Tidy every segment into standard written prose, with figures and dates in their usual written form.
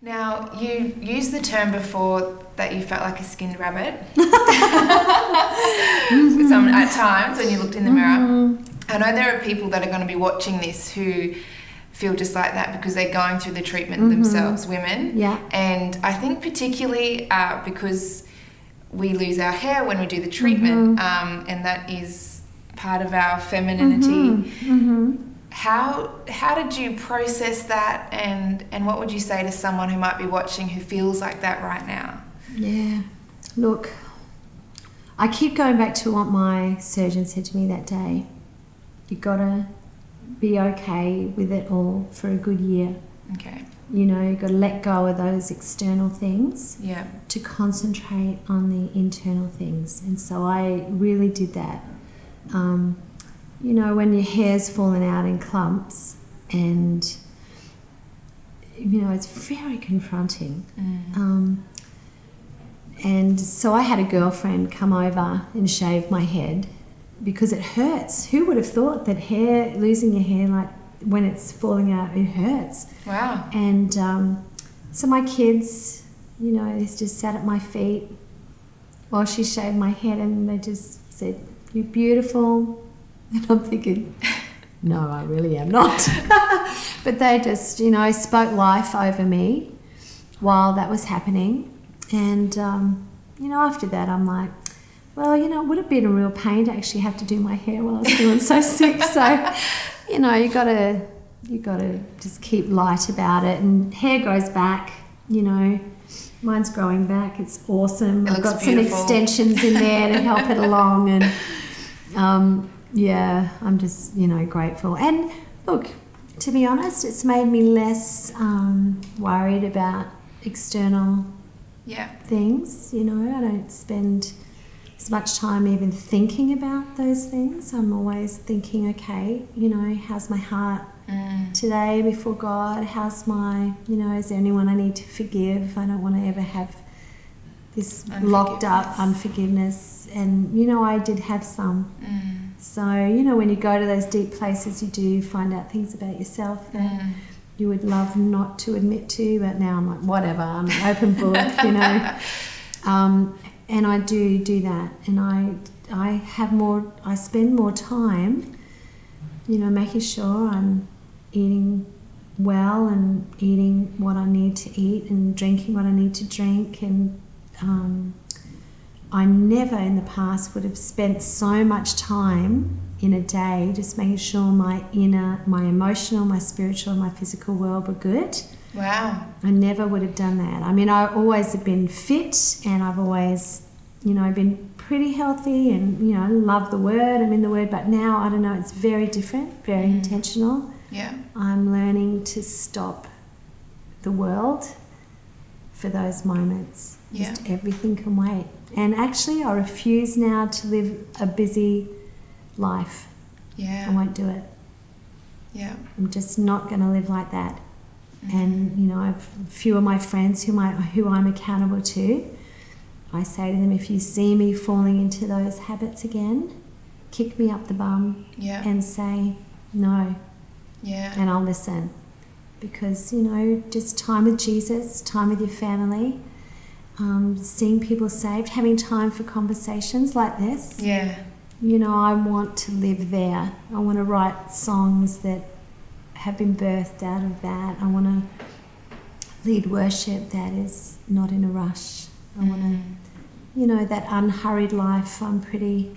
Now, you used the term before that you felt like a skinned rabbit. At times when you looked in the mirror. I know there are people that are going to be watching this who feel just like that because they're going through the treatment themselves, women. Yeah. And I think particularly because we lose our hair when we do the treatment, and that is part of our femininity. How did you process that, and what would you say to someone who might be watching who feels like that right now? Yeah. Look, I keep going back to what my surgeon said to me that day. You've got to be okay with it all for a good year. Okay. You know, you've got to let go of those external things to concentrate on the internal things. And so I really did that. You know, when your hair's fallen out in clumps and, you know, it's very confronting. And so I had a girlfriend come over and shave my head because it hurts. Who would have thought that losing your hair, like when it's falling out, it hurts. Wow. And so my kids, you know, they just sat at my feet while she shaved my head and they just said, "You're beautiful." And I'm thinking, no, I really am not. But they just, you know, spoke life over me while that was happening. And, you know, after that I'm like, well, you know, it would have been a real pain to actually have to do my hair while I was feeling so sick. So, you know, you got to just keep light about it. And hair grows back, you know. Mine's growing back. It's awesome. I've got beautiful. Some extensions in there to help it along. And, yeah, I'm just, you know, grateful. And look, to be honest, it's made me less worried about external things. You know, I don't spend as much time even thinking about those things. I'm always thinking, okay, you know, how's my heart today before God? How's my, you know, is there anyone I need to forgive? I don't want to ever have this locked up unforgiveness. And, you know, I did have some. So, you know, when you go to those deep places, you do find out things about yourself that you would love not to admit to, but now I'm like, whatever, I'm an open book, you know. And I do that, and I spend more time, you know, making sure I'm eating well and eating what I need to eat and drinking what I need to drink. And I never in the past would have spent so much time in a day just making sure my inner, my emotional, my spiritual, my physical world were good. Wow. I never would have done that. I mean, I always have been fit and I've always, you know, been pretty healthy and, you know, love the Word, I'm in the Word, but now, I don't know, it's very different, very intentional. Yeah. I'm learning to stop the world for those moments. Yeah. Just everything can wait. And actually, I refuse now to live a busy life. Yeah. I won't do it. Yeah. I'm just not going to live like that. And, you know, I've a few of my friends who I'm accountable to. I say to them, if you see me falling into those habits again, kick me up the bum and say no. Yeah. And I'll listen. Because, you know, just time with Jesus, time with your family, seeing people saved, having time for conversations like this. Yeah. You know, I want to live there. I want to write songs that have been birthed out of that. I want to lead worship that is not in a rush. I want to, you know, that unhurried life. I'm pretty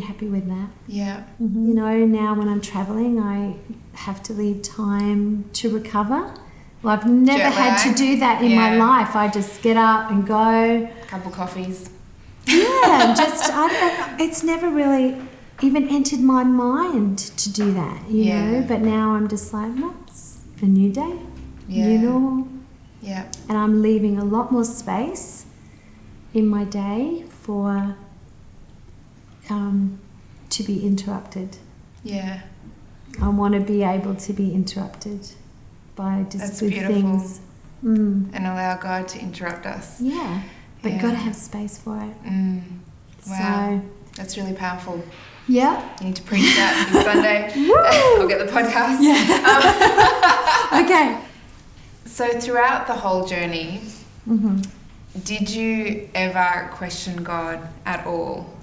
happy with that. Yeah. You know, now when I'm travelling, I have to leave time to recover. Well, I've never had to do that in my life. I just get up and go. Couple coffees. Yeah, just it's never really even entered my mind to do that, you know. But now I'm just like, no, it's a new day, new normal. Yeah. And I'm leaving a lot more space in my day for to be interrupted. Yeah. I want to be able to be interrupted by just That's with beautiful. things. And allow God to interrupt us. Yeah, but you've got to have space for it. Wow. So, that's really powerful. Yeah. You need to preach that this Sunday. I'll get the podcast. Yeah. Okay. So throughout the whole journey, did you ever question God at all?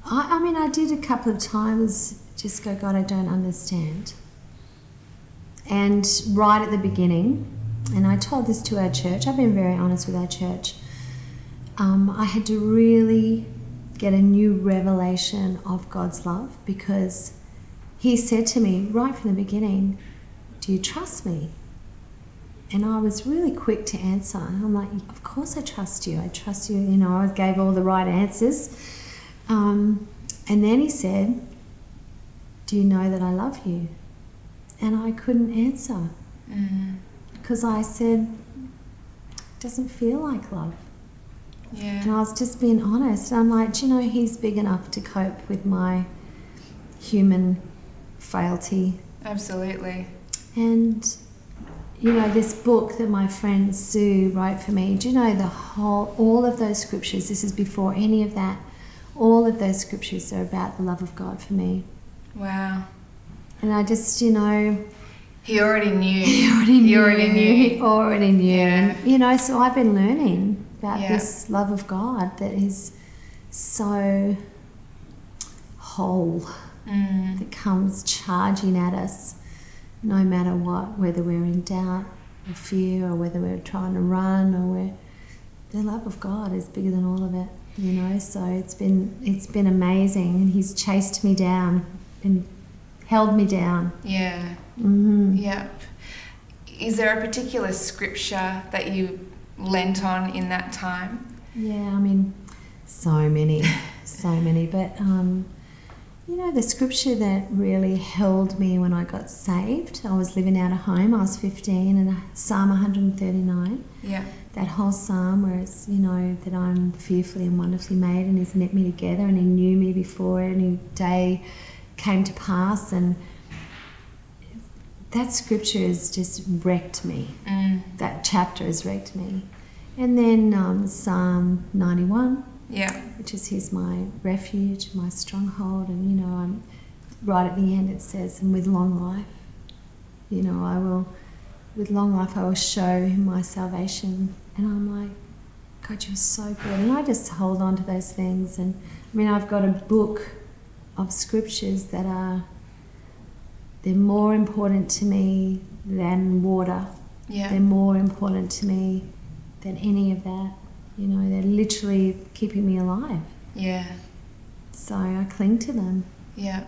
I mean, I did a couple of times just go, God, I don't understand. And right at the beginning, and I told this to our church, I've been very honest with our church, I had to really get a new revelation of God's love, because he said to me right from the beginning, do you trust me? And I was really quick to answer. I'm like, of course I trust you. I trust you. You know, I gave all the right answers. And then he said, do you know that I love you? And I couldn't answer. Because I said, it doesn't feel like love. Yeah. And I was just being honest. I'm like, do you know, he's big enough to cope with my human frailty. Absolutely. And, you know, this book that my friend Sue wrote for me, do you know all of those scriptures, this is before any of that, all of those scriptures are about the love of God for me. Wow. And I just, you know... He already knew. He already knew. Yeah. And, you know, so I've been learning about this love of God that is so whole, that comes charging at us no matter what, whether we're in doubt or fear or whether we're trying to run or the love of God is bigger than all of it, you know. So it's been amazing, and he's chased me down and held me down. Yeah. Yep. Is there a particular scripture that you lent on in that time? Yeah, I mean, so many. But, you know, the scripture that really held me when I got saved, I was living out of home, I was 15, and Psalm 139. Yeah. That whole psalm where it's, you know, that I'm fearfully and wonderfully made, and he's knit me together, and he knew me before any day came to pass, and that scripture has just wrecked me. That chapter has wrecked me. And then Psalm 91, which is he's my refuge, my stronghold, and, you know, I'm right at the end it says, and with long life, you know, with long life I will show him my salvation. And I'm like, God, you're so good. And I just hold on to those things. And I mean, I've got a book of scriptures that they're more important to me than water. Yeah. They're more important to me than any of that. You know, they're literally keeping me alive. Yeah. So I cling to them. Yeah.